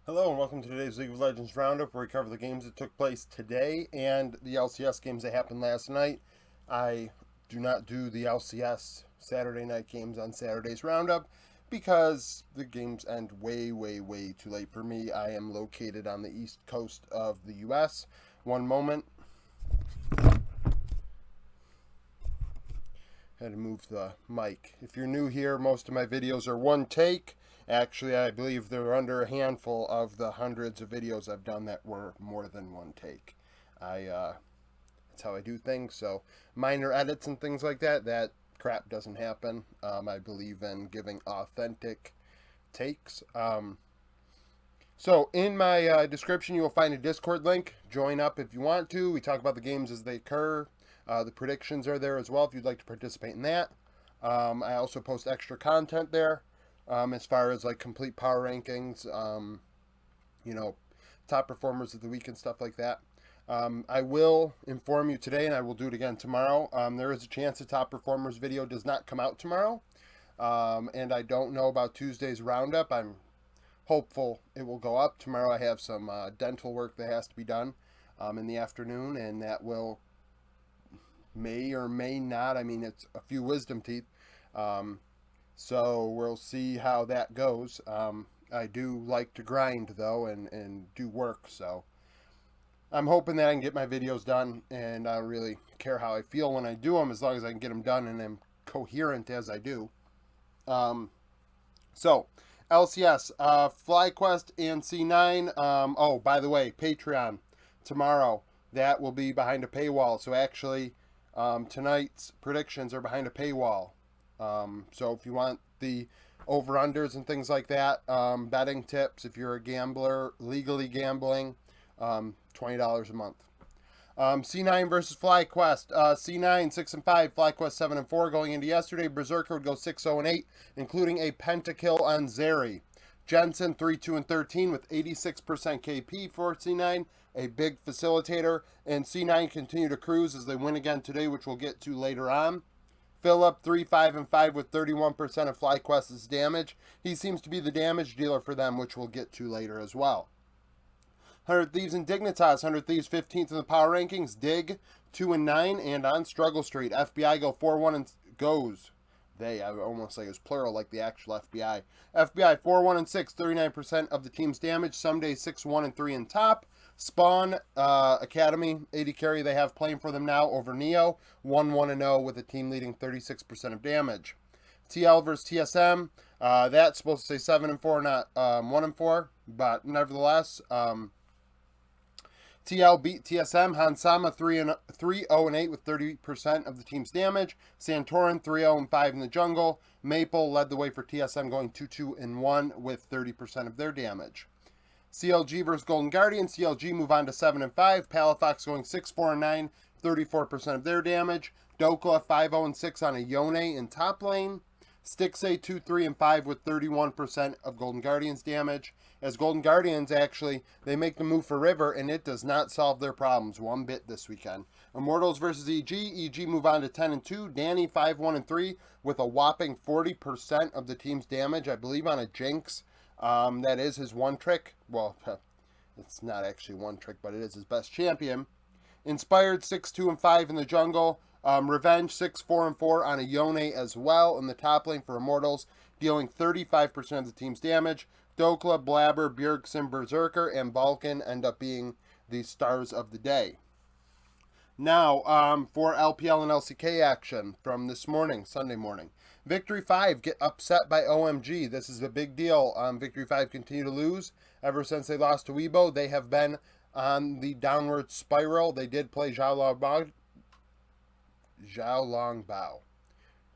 Hello and welcome to today's League of Legends Roundup, where we cover the games that took place today and the LCS games that happened last night. I do not do the LCS Saturday night games on Saturday's Roundup because the games end way too late for me. I am located on the east coast of the US. One moment. Had to move the mic. If you're new here, most of my videos are one take. Actually, I believe they're under a handful of the hundreds of videos I've done that were more than one take. That's how I do things. So minor edits and things like that crap doesn't happen. I believe in giving authentic takes. So in my description, you will find a Discord link. Join up if you want to. We talk about the games as they occur. The predictions are there as well if you'd like to participate in that. I also post extra content there. As far as like complete power rankings, top performers of the week and stuff like that. I will inform you today, and I will do it again tomorrow. There is a chance the top performers video does not come out tomorrow, and I don't know about Tuesday's roundup. I'm hopeful it will go up tomorrow. I have some dental work that has to be done in the afternoon, and that may or may not. I mean, it's a few wisdom teeth. So we'll see how that goes. I do like to grind though and do work, so I'm hoping that I can get my videos done, and I don't really care how I feel when I do them as long as I can get them done and I'm coherent as I do. So LCS, FlyQuest and C9. Oh, by the way, Patreon tomorrow, that will be behind a paywall. So actually, tonight's predictions are behind a paywall. So if you want the over-unders and things like that, betting tips, if you're a gambler, legally gambling, $20 a month. C9 versus FlyQuest. C9 6-5, FlyQuest 7-4 going into yesterday. Berserker would go 6-0-8, including a pentakill on Zeri. Jensen 3-2-13 with 86% KP for C9, a big facilitator, and C9 continue to cruise as they win again today, which we'll get to later on. Philip 3-5-5 with 31% of FlyQuest's damage. He seems to be the damage dealer for them, which we'll get to later as well. 100 Thieves and Dignitas. 100 Thieves 15th in the power rankings. Dig 2-9 and on struggle street. FBI go 4-1 and goes. I almost say it was plural like the actual FBI. FBI 4-1-6, 39% of the team's damage. Someday 6-1-3 in top. Spawn Academy, 80 carry they have playing for them now over Neo, 1-1-0 with a team leading 36% of damage. TL versus TSM, that's supposed to say 7-4, not 1-4, but nevertheless, TL beat TSM. Hansama 3-0-8 with 30% of the team's damage. Santorin 3-0-5 in the jungle. Maple led the way for TSM, going 2-2-1 with 30% of their damage. CLG versus Golden Guardian. CLG move on to 7-5. Palafox going 6-4-9, 34% of their damage. Dokla 5-0-6 on a Yone in top lane. Stixay 2-3-5 with 31% of Golden Guardians damage. As Golden Guardians actually, they make the move for River, and it does not solve their problems one bit this weekend. Immortals versus EG. EG move on to 10-2. Danny 5-1-3 with a whopping 40% of the team's damage, I believe on a Jinx. That is his one trick. Well, it's not actually one trick, but it is his best champion. Inspired 6-2-5 in the jungle. Revenge 6-4-4 on a Yone as well in the top lane for Immortals, dealing 35% of the team's damage. Dokla, Blabber, Bjergsen, Berserker, and Balkan end up being the stars of the day. Now, for LPL and LCK action from this morning, Sunday morning. Victory 5 get upset by OMG. This is a big deal. Victory 5 continue to lose. Ever since they lost to Weibo, they have been on the downward spiral. They did play Xiao Longbao.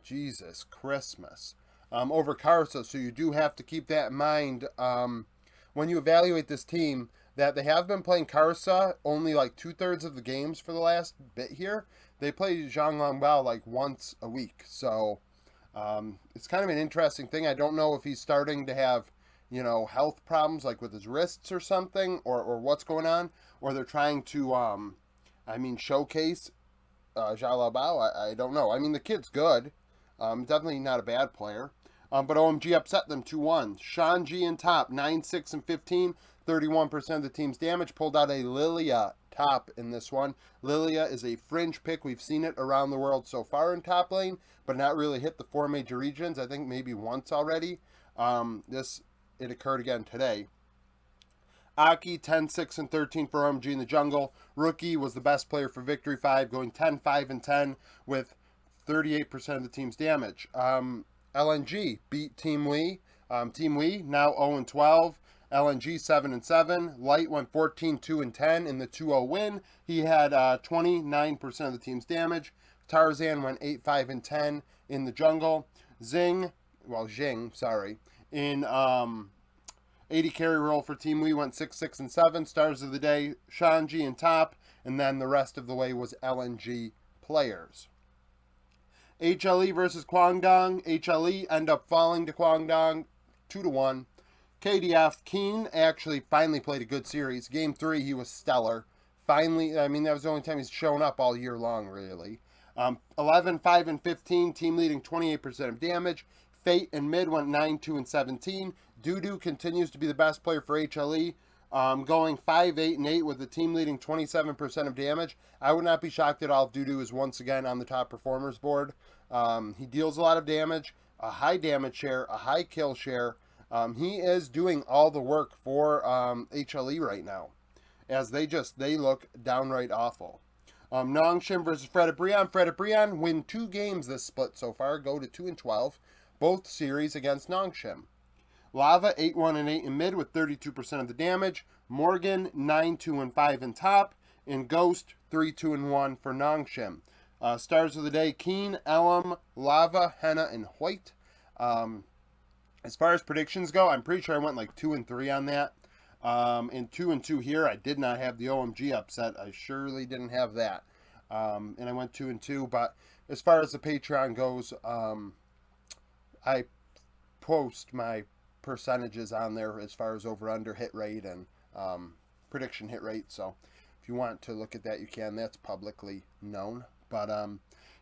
Jesus Christmas. Over Karsa, so you do have to keep that in mind when you evaluate this team, that they have been playing Karsa only like 2/3 of the games for the last bit here. They play Zhang Longbao like once a week, so it's kind of an interesting thing. I don't know if he's starting to have, health problems like with his wrists or something, or what's going on, or they're trying to, showcase Zhao Bao. I don't know. I mean, the kid's good. Definitely not a bad player. But OMG upset them 2-1. Shanji in top, 9-6 and 15, 31% of the team's damage. Pulled out a Lilia top in this one. Lilia is a fringe pick. We've seen it around the world so far in top lane, but not really hit the 4 major regions. I think maybe once already. It occurred again today. Aki, 10-6 and 13 for OMG in the jungle. Rookie was the best player for Victory 5, going 10-5 and 10 with 38% of the team's damage. LNG beat Team Wii. Team Wii now 0-12. LNG 7-7. Light went 14-2 and 10 in the 2-0 win. He had 29% of the team's damage. Tarzan went 8-5 and 10 in the jungle. Jing, in 80 carry role for Team Wii went 6-6 and 7. Stars of the day, Shanji in top, and then the rest of the way was LNG players. HLE versus Kwangdong. HLE end up falling to Kwangdong 2-1. KDF, Keen actually finally played a good series. Game 3, he was stellar. Finally, I mean, that was the only time he's shown up all year long, really. 11, 5, and 15, team leading 28% of damage. Fate and Mid went 9, 2, and 17. Dudu continues to be the best player for HLE, going 5, 8, and 8 with the team leading 27% of damage. I would not be shocked at all if Dudu is once again on the top performers board. He deals a lot of damage, a high damage share, a high kill share. He is doing all the work for HLE right now, as they look downright awful. Nongshim versus Fred Brian. Fred Brian win 2 games this split so far, go to 2-12, both series against Nongshim. Lava 8-1 and 8 in mid with 32% of the damage. Morgan 9-2 and 5 in top, and Ghost 3-2 and 1 for Nongshim. Stars of the day: Keen, Elam, Lava, Henna, and White. As far as predictions go, I'm pretty sure I went like 2 and 3 on that. And 2 and 2 here. I did not have the OMG upset. I surely didn't have that. And I went 2 and 2. But as far as the Patreon goes, I post my percentages on there as far as over/under hit rate and prediction hit rate. So if you want to look at that, you can. That's publicly known. But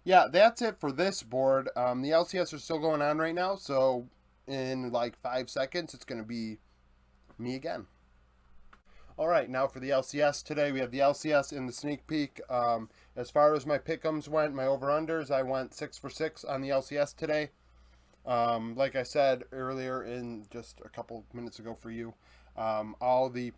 yeah, that's it for this board. The LCS are still going on right now, so in like 5 seconds, it's going to be me again. All right, now for the LCS today, we have the LCS in the sneak peek. As far as my pick'ems went, my over/unders, I went 6 for 6 on the LCS today. Like I said earlier, in just a couple minutes ago for you, all the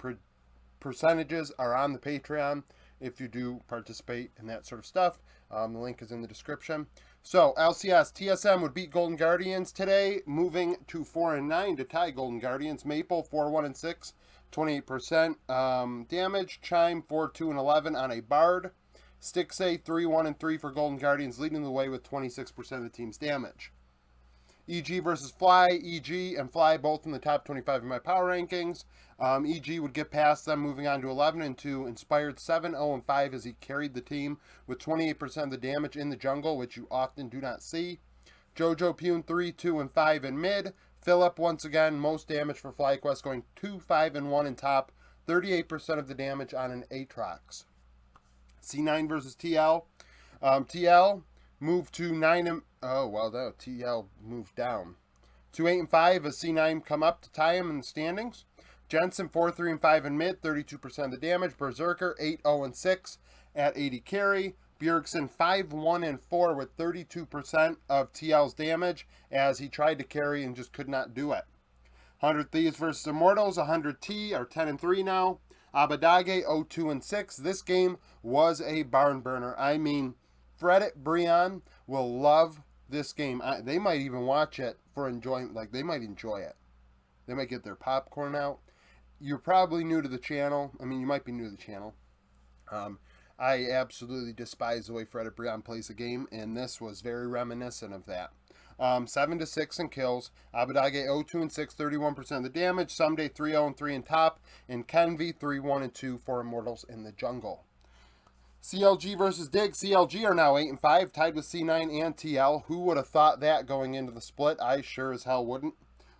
percentages are on the Patreon if you do participate in that sort of stuff. The link is in the description. So LCS, TSM would beat Golden Guardians today, moving to 4 and 9 to tie Golden Guardians. Maple 4-1 and 6, 28% damage. Chime 4-2 and 11 on a Bard. Stixay 3-1 and 3 for Golden Guardians, leading the way with 26% of the team's damage. EG versus Fly. EG and Fly both in the top 25 of my power rankings. EG would get past them, moving on to 11 and 2. Inspired 7-0 and 5 as he carried the team with 28% of the damage in the jungle, which you often do not see. Jojo Pune 3-2 and 5 in mid. Philip once again most damage for FlyQuest, going 2-5 and 1 in top. 38% of the damage on an Aatrox. C9 versus TL. TL moved to 9 and... Oh, well, no, TL moved down. 2-8 and 5 as C9 come up to tie him in the standings. Jensen 4-3 and 5 in mid, 32% of the damage. Berserker 8-0 and 6 at 80 carry. Bjergsen 5-1 and 4 with 32% of TL's damage as he tried to carry and just could not do it. 100 Thieves versus Immortals. 100 T are 10 and 3 now. Abadage 0-2 and 6. This game was a barn burner. I mean, Fredit Brian will love this game. They might even watch it for enjoyment. Like, they might enjoy it. They might get their popcorn out. You're probably new to the channel. I mean, you might be new to the channel. I absolutely despise the way Fredit Brian plays the game, and this was very reminiscent of that. 7-6 in kills. Abadage 0-2 and 6, 31% of the damage. Someday 3-0 and 3 in top. And Kenvi 3-1 and 2 for Immortals in the jungle. CLG versus Dig. CLG are now 8 and 5, tied with C9 and TL. Who would have thought that going into the split? I sure as hell wouldn't.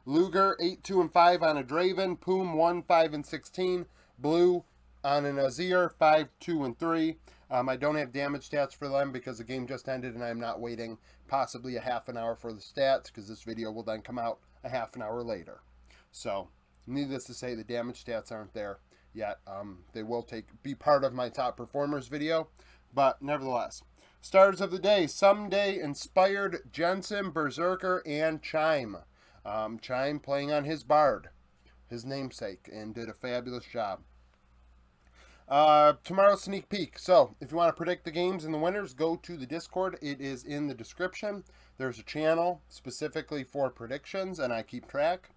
Luger 8-2 and 5 on a Draven. Poom 1-5 and 16. Blue on an Azir, 5, 2, and 3. I don't have damage stats for them because the game just ended and I'm not waiting possibly a half an hour for the stats because this video will then come out a half an hour later. So, needless to say, the damage stats aren't there yet. They will be part of my top performers video, but nevertheless. Starters of the day, Someday Inspired, Jensen, Berserker, and Chime. Chime playing on his Bard, his namesake, and did a fabulous job. Tomorrow's sneak peek. So, if you want to predict the games and the winners, go to the Discord. It is in the description. There's a channel specifically for predictions, and I keep track.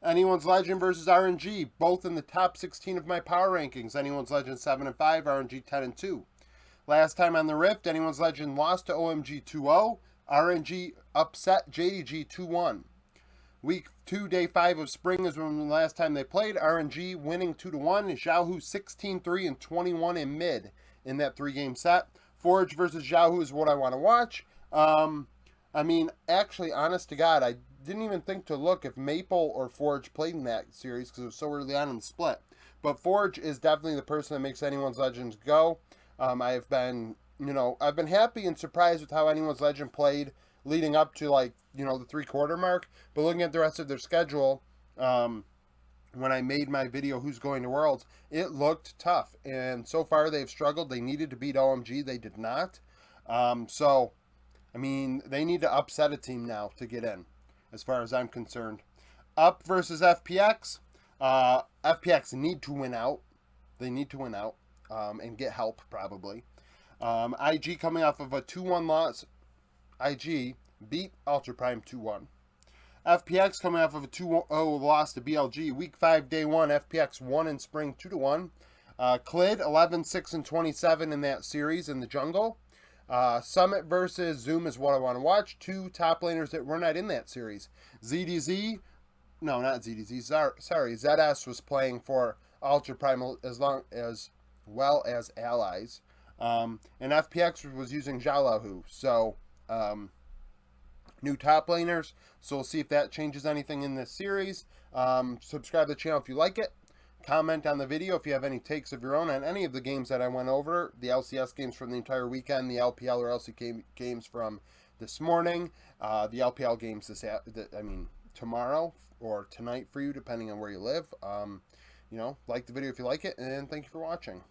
Anyone's Legend versus RNG, both in the top 16 of my power rankings. Anyone's Legend 7 and 5, RNG 10 and 2. Last time on the Rift, Anyone's Legend lost to OMG 2-0. RNG upset JDG 2-1. Week 2, Day 5 of Spring is when the last time they played. RNG winning 2-1. Xiaohu 16-3 and 21 in mid in that 3-game set. Forge versus Xiaohu is what I want to watch. I mean, actually, honest to God, I didn't even think to look if Maple or Forge played in that series because it was so early on in the split. But Forge is definitely the person that makes Anyone's Legends go. I've been happy and surprised with how Anyone's Legend played leading up to, like, the 3-quarter mark. But looking at the rest of their schedule, when I made my video, Who's Going to Worlds, it looked tough. And so far, they've struggled. They needed to beat OMG. They did not. So, I mean, they need to upset a team now to get in, as far as I'm concerned. Up versus FPX. FPX need to win out. They need to win out and get help, probably. IG coming off of a 2-1 loss. IG beat Ultra Prime 2-1. FPX coming off of a 2-0 loss to BLG. Week 5, Day 1, FPX won in Spring 2-1. Clid 11-6 and 27 in that series in the jungle. Summit versus Zoom is what I want to watch. 2 top laners that were not in that series. ZDZ, no, not ZDZ, sorry, ZS was playing for Ultra Prime as well as allies. And FPX was using Xiaohu. So, new top laners. So we'll see if that changes anything in this series. Subscribe to the channel if you like it. Comment on the video if you have any takes of your own on any of the games that I went over. The LCS games from the entire weekend, the LPL or LCK games from this morning, the LPL games tomorrow or tonight for you, depending on where you live. Like the video if you like it, and thank you for watching.